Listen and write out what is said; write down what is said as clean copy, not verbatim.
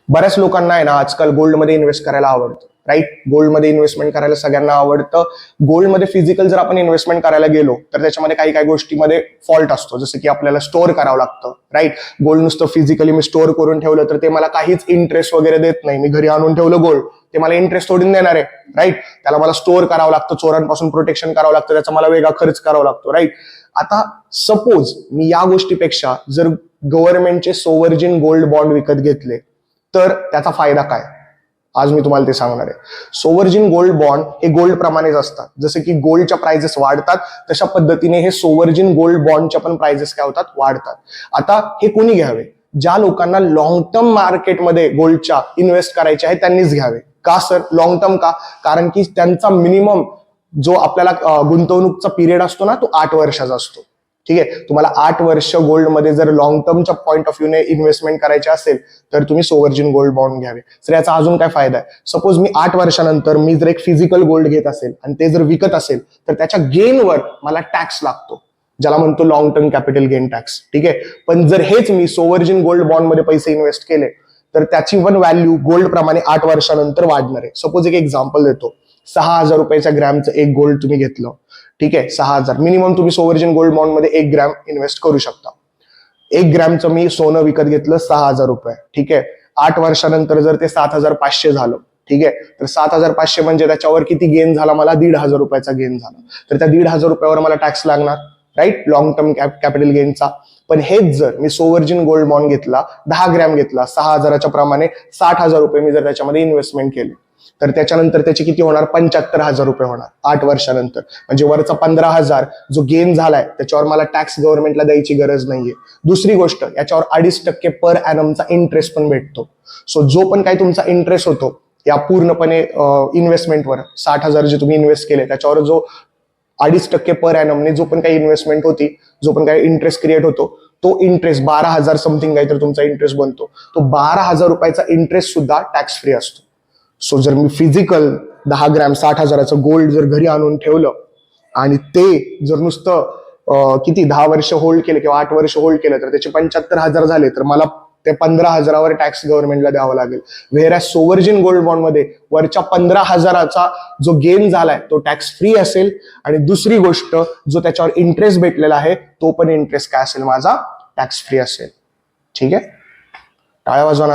बऱ्याच लोकांना आहे ना आजकाल गोल्डमध्ये इन्व्हेस्ट करायला आवडतं, राईट? गोल्डमध्ये इन्व्हेस्टमेंट करायला सगळ्यांना आवडतं. गोल्डमध्ये फिजिकल जर आपण इन्व्हेस्टमेंट करायला गेलो तर त्याच्यामध्ये काही काही गोष्टीमध्ये फॉल्ट असतो, जसं की आपल्याला स्टोअर करावं लागतं, राईट? गोल्ड नुसतं फिजिकली मी स्टोअर करून ठेवलं तर ते मला काहीच इंटरेस्ट वगैरे देत नाही. मी घरी आणून ठेवलं गोल्ड, ते मला इंटरेस्ट थोडी देणार आहे, राईट? त्याला मला स्टोअर करावं लागतं, चोरांपासून प्रोटेक्शन करावं लागतं, त्याचा मला वेगळा खर्च करावा लागतो, राईट? आता सपोज मी या गोष्टीपेक्षा जर गव्हर्नमेंटचे सोव्हर्जिन गोल्ड बॉन्ड विकत घेतले तर त्याचा फायदा काय, आज मी तुम्हाला ते सांगणार आहे. सोव्हर्जिन गोल्ड बॉन्ड हे गोल्ड प्रमाणेच असतात. जसे की गोल्डच्या प्राइसेस वाढतात तशा पद्धतीने हे सोव्हर्जिन गोल्ड बॉन्डच्या पण प्राइसेस काय होतात, वाढतात. आता हे कोणी घ्यावे? ज्या लोकांना लॉंग टर्म मार्केटमध्ये गोल्डच्या इन्व्हेस्ट करायचे आहे त्यांनीच घ्यावे. का सर लॉंग टर्म? का? कारण की त्यांचा मिनिमम जो आपल्याला गुंतवणूकचा पिरियड असतो ना तो 8 वर्षाचा असतो. ठीक आहे, तुम्हाला 8 वर्ष गोल्डमध्ये जर लॉंग टर्मच्या पॉईंट ऑफ व्ह्यूने इन्व्हेस्टमेंट करायचे असेल तर तुम्ही सोव्हर्जिन गोल्ड बॉन्ड घ्यावे. तर याचा अजून काय फायदा आहे? सपोज मी 8 वर्षानंतर मी जर एक फिजिकल गोल्ड घेत असेल आणि ते जर विकत असेल तर त्याच्या गेनवर मला टॅक्स लागतो, ज्याला म्हणतो long term capital gain tax. ठीक आहे, पण जर हेच मी सोव्हर्जिन गोल्ड बॉन्डमध्ये पैसे इन्व्हेस्ट केले तर त्याची पण व्हॅल्यू गोल्ड प्रमाणे 8 वर्षानंतर वाढणार आहे. सपोज एक एक्झाम्पल देतो, 6,000 रुपयाच्या ग्रॅमचं एक गोल्ड तुम्ही घेतलं, ठीक आहे, 6,000 मिनिमम तुम्ही सोव्हर्जिन गोल्ड बॉन्ड मध्ये 1 ग्रॅम इन्व्हेस्ट करू शकता. 1 ग्रॅमचं मी सोनं विकत घेतलं 6,000 रुपये, ठीक आहे. 8 वर्षानंतर जर ते 7,500 झालं, ठीक आहे, तर 7,500 म्हणजे त्याच्यावर किती गेन झाला? मला 1,500 रुपयाचा गेन झाला. तर त्या 1,500 रुपयावर मला टॅक्स लागणार, राईट? लॉंग टर्म कॅपिटल गेनचा. पण हेच जर मी सोव्हर्जिन गोल्ड बॉन्ड घेतला, 10 ग्रॅम घेतला, 6,000च्या प्रमाणे 60,000 रुपये मी जर त्याच्यामध्ये इन्व्हेस्टमेंट केले तर त्याच्यानंतर त्याचे किती होणार? 75,000 रुपये होणार 8 वर्षानंतर. म्हणजे वरचा 15,000 जो गेन झालाय त्याच्यावर मला टॅक्स गव्हर्नमेंटला द्यायची गरज नाहीये. दुसरी गोष्ट, याच्यावर 2.5% पर ॲनमचा इंटरेस्ट पण भेटतो. सो जो पण काही तुमचा इंटरेस्ट होतो या पूर्णपणे इन्व्हेस्टमेंटवर, 60,000 जे तुम्ही इन्व्हेस्ट केले त्याच्यावर जो 2.5% पर ॲनमने जो पण काही इन्व्हेस्टमेंट होती, जो पण काही इंटरेस्ट क्रिएट होतो, तो इंटरेस्ट 12,000 समथिंग काहीतरी तुमचा इंटरेस्ट बनतो, तो 12,000 रुपयाचा इंटरेस्ट सुद्धा टॅक्स फ्री असतो. सो जर मी फिजिकल 10 ग्रॅम 60,000चं गोल्ड जर घरी आणून ठेवलं आणि ते जर नुसतं किती 10 वर्ष होल्ड केले किंवा 8 वर्ष होल्ड केलं तर त्याचे 75,000 झाले, तर मला ते 15,000वर टॅक्स गव्हर्नमेंटला द्यावा लागेल. व्हेअर सोव्हर्जिन गोल्ड बॉन्ड मध्ये वरच्या 15,000चा जो गेन झालाय तो टॅक्स फ्री असेल आणि दुसरी गोष्ट जो त्याच्यावर इंटरेस्ट भेटलेला आहे तो पण इंटरेस्ट काय असेल माझा, टॅक्स फ्री असेल. ठीक आहे, टाळ्या वाजवा.